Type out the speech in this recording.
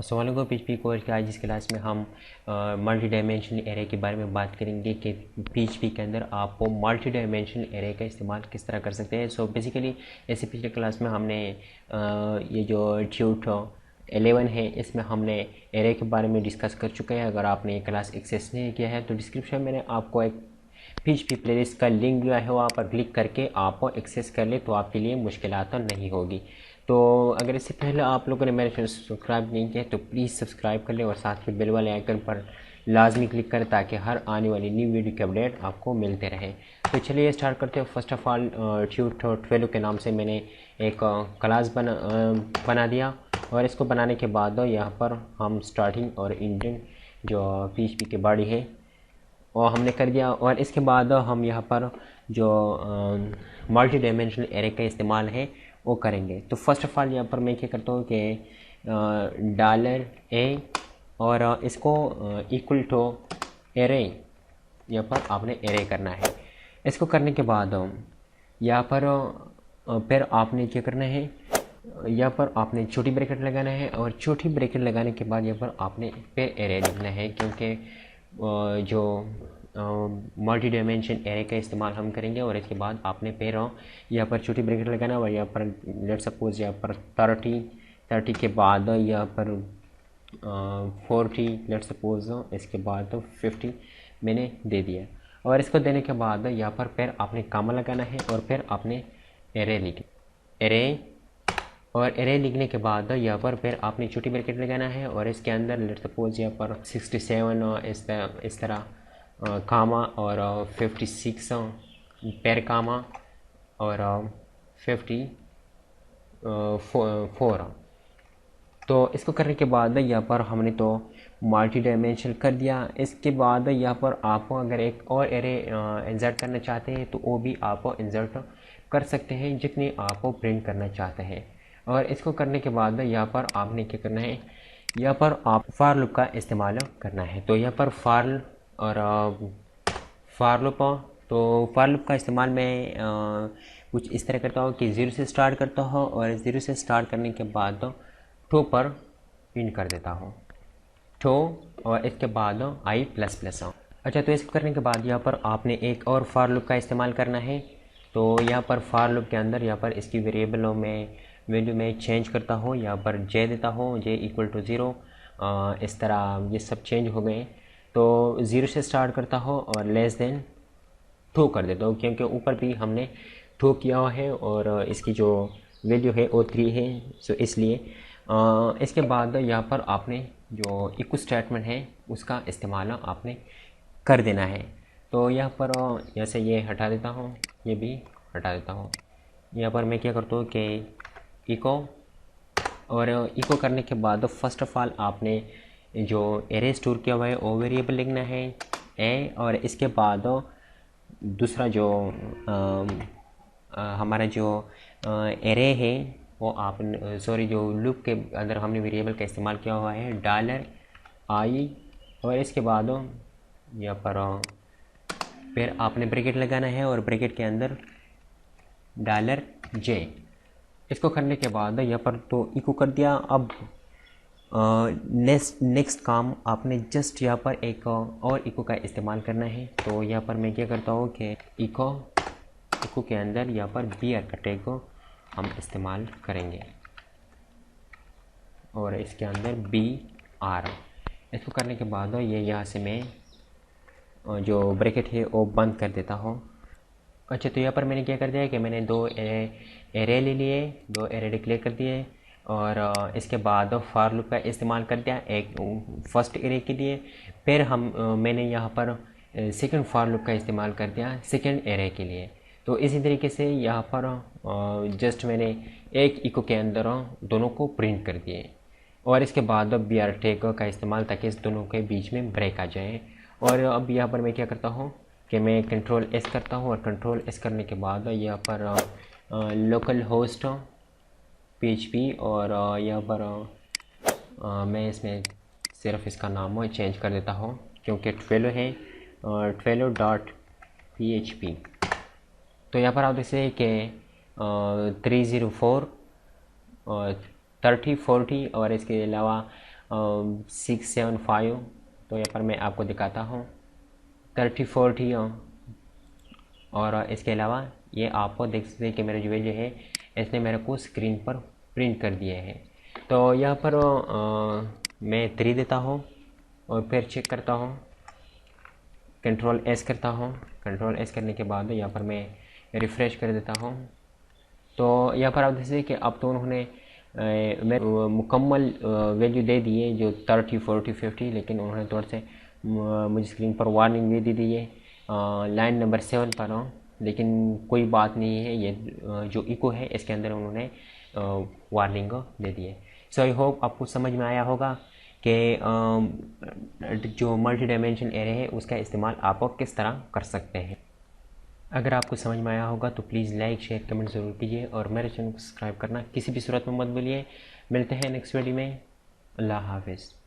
अस्सलाम वालेकुम PHP course के आज इस क्लास में हम मल्टी डायमेंशनल एरे के बारे में बात करेंगे कि पीएचपी के अंदर आप मल्टी डायमेंशनल एरे का इस्तेमाल किस तरह कर सकते हैं। सो बेसिकली ऐसे पिछले क्लास में हमने ये जो ट्यूट 11 है इसमें हमने एरे के बारे में डिस्कस कर चुके हैं। अगर आपने ये क्लास एक्सेस नहीं किया है तो डिस्क्रिप्शन में मैंने आपको एक पीएचपी प्लेलिस्ट का लिंक दिया है, वहाँ पर क्लिक करके आप एक्सेस कर ले तो आपके लिए मुश्किलात नहीं होगी। तो अगर इससे पहले आप लोगों ने मेरे चैनल सब्सक्राइब नहीं किया तो प्लीज़ सब्सक्राइब कर लें और साथ में बेल वाले आइकन पर लाजमी क्लिक करें ताकि हर आने वाली न्यू वीडियो के अपडेट आपको मिलते रहे। तो चलिए स्टार्ट करते हैं। फर्स्ट ऑफ ऑल ट्यूट 12 के नाम से मैंने एक क्लास बना दिया और इसको बनाने के बाद यहाँ पर हम स्टार्टिंग और एंडिंग जो पीएचपी की बॉडी है और हमने कर दिया। और इसके बाद हम यहाँ पर जो मल्टी डायमेंशनल एरे का इस्तेमाल है वो करेंगे। तो फर्स्ट ऑफ ऑल यहाँ पर मैं क्या करता हूँ कि डॉलर ए और इसको इक्वल टू एरे, यहाँ पर आपने एरे करना है। इसको करने के बाद यहाँ पर फिर आपने क्या करना है, यहाँ पर आपने छोटी ब्रैकेट लगाना है और छोटी ब्रैकेट लगाने के बाद यहाँ पर आपने फिर एरे लिखना है, क्योंकि जो मल्टी डायमेंशन एरे का इस्तेमाल हम करेंगे। और इसके बाद आपने फिर यहाँ पर छोटी ब्रैकेट लगाना और यहाँ पर लेट सपोज यहाँ पर 30 के बाद यहाँ पर 40 लेट सपोज, इसके बाद 50 मैंने दे दिया। और इसको देने के बाद यहाँ पर फिर आपने कामा लगाना है और फिर आपने एरे लिखने के बाद यहाँ पर फिर आपने छोटी ब्रैकेट लगाना है और इसके अंदर लेट सपोज यहाँ पर 67 इस तरह कामा और 56 पैर कामा और 54। तो इसको करने के बाद यहाँ पर हमने तो मल्टी डायमेंशनल कर दिया। इसके बाद यहाँ पर आप अगर एक और एरे इंसर्ट करना चाहते हैं तो वो भी आप इंसर्ट कर सकते हैं जितनी आप प्रिंट करना चाहते हैं। और इसको करने के बाद यहाँ पर आपने क्या करना है, यहाँ पर आप फॉर लूप का इस्तेमाल करना है। तो यहाँ पर फॉर लूप, तो फॉर लूप का इस्तेमाल मैं कुछ इस तरह करता हूँ कि 0 से स्टार्ट करता हूँ और 0 से स्टार्ट करने के बाद टू पर प्रिंट कर देता हूँ टू और इसके बाद आई प्लस प्लस। अच्छा, तो इसको करने के बाद यहाँ पर आपने एक और फॉर लूप का इस्तेमाल करना है। तो यहाँ पर फॉर लूप के अंदर यहाँ पर इसकी वेरिएबलों में वैल्यू में चेंज करता हूँ, यहाँ पर जे देता हूँ, जे इक्वल टू 0। इस तरह ये सब चेंज हो गए। तो 0 से स्टार्ट करता हूँ और लेस देन 2 कर देता हूँ, क्योंकि ऊपर भी हमने 2 किया हुआ है और इसकी जो वैल्यू है वो 3 है। सो इसलिए इसके बाद यहाँ पर आपने जो इक्वल स्टेटमेंट है उसका इस्तेमाल आपने कर देना है। तो यहाँ पर जैसे ये हटा देता हूँ, ये भी हटा देता हूँ। यहाँ पर मैं क्या करता हूँ कि इको, और इको करने के बाद फर्स्ट ऑफ ऑल आपने जो एरे स्टोर किया हुआ है वो वेरिएबल लिखना है ए। और इसके बाद दूसरा जो हमारा जो एरे है वो आप जो लूप के अंदर हमने वेरिएबल का इस्तेमाल किया हुआ है डॉलर आई। और इसके बाद यहाँ पर फिर आपने ब्रैकेट लगाना है और ब्रैकेट के अंदर डॉलर जे। इसको करने के बाद यहाँ पर तो इको कर दिया। अब नेक्स्ट काम आपने जस्ट यहाँ पर एक और इको का इस्तेमाल करना है। तो यहाँ पर मैं क्या करता हूँ कि इको के अंदर यहाँ पर बी आर का टैग को हम इस्तेमाल करेंगे और इसके अंदर बी आर। इसको करने के बाद ये यहाँ से मैं जो ब्रैकेट है वो बंद कर देता हूँ। अच्छा, तो यहाँ पर मैंने क्या कर दिया है कि मैंने 2 एरे ले लिए, 2 एरे डिक्लेयर कर दिए और इसके बाद फॉर लूप का इस्तेमाल कर दिया एक फर्स्ट एरे के लिए। फिर मैंने यहाँ पर सेकंड फॉर लूप का इस्तेमाल कर दिया सेकंड एरे के लिए। तो इसी तरीके से यहाँ पर जस्ट मैंने एक इको के अंदर दोनों को प्रिंट कर दिए और इसके बाद बी आर टैग का इस्तेमाल ताकि इस दोनों के बीच में ब्रेक आ जाए। और अब यहाँ पर मैं क्या करता हूँ कि मैं कंट्रोल एस करता हूँ और कंट्रोल एस करने के बाद यहाँ पर लोकल होस्ट पीएचपी और यहाँ पर मैं इसमें सिर्फ इसका नाम चेंज कर देता हूँ क्योंकि 12 है 12.php। तो यहाँ पर आप देखते हैं कि 304 और 3040 और इसके अलावा 675। तो यहाँ पर मैं आपको दिखाता हूँ 3040 और इसके अलावा ये आपको देख सकते हैं कि मेरे जो है इसने मेरे को स्क्रीन पर प्रिंट कर दिए हैं। तो यहाँ पर मैं 3 देता हूँ और फिर चेक करता हूँ, कंट्रोल एस करता हूँ। कंट्रोल एस करने के बाद यहाँ पर मैं रिफ़्रेश कर देता हूँ। तो यहाँ पर आप देख सकते हैं कि अब तो उन्होंने मुकम्मल वैल्यू दे दी है जो 30 40 50, लेकिन उन्होंने थोड़ा से मुझे स्क्रीन पर वार्निंग भी दे दी है लाइन नंबर 7 पर हूँ। लेकिन कोई बात नहीं है, ये जो इको है इसके अंदर उन्होंने वार्निंग दे दी है। सो आई होप आपको समझ में आया होगा कि जो मल्टी डायमेंशन एरे है उसका इस्तेमाल आप किस तरह कर सकते हैं। अगर आपको समझ में आया होगा तो प्लीज़ लाइक शेयर कमेंट ज़रूर कीजिए और मेरे चैनल को सब्सक्राइब करना किसी भी सूरत में मत भूलिए। मिलते हैं नेक्स्ट वीडियो में। अल्लाह हाफिज़।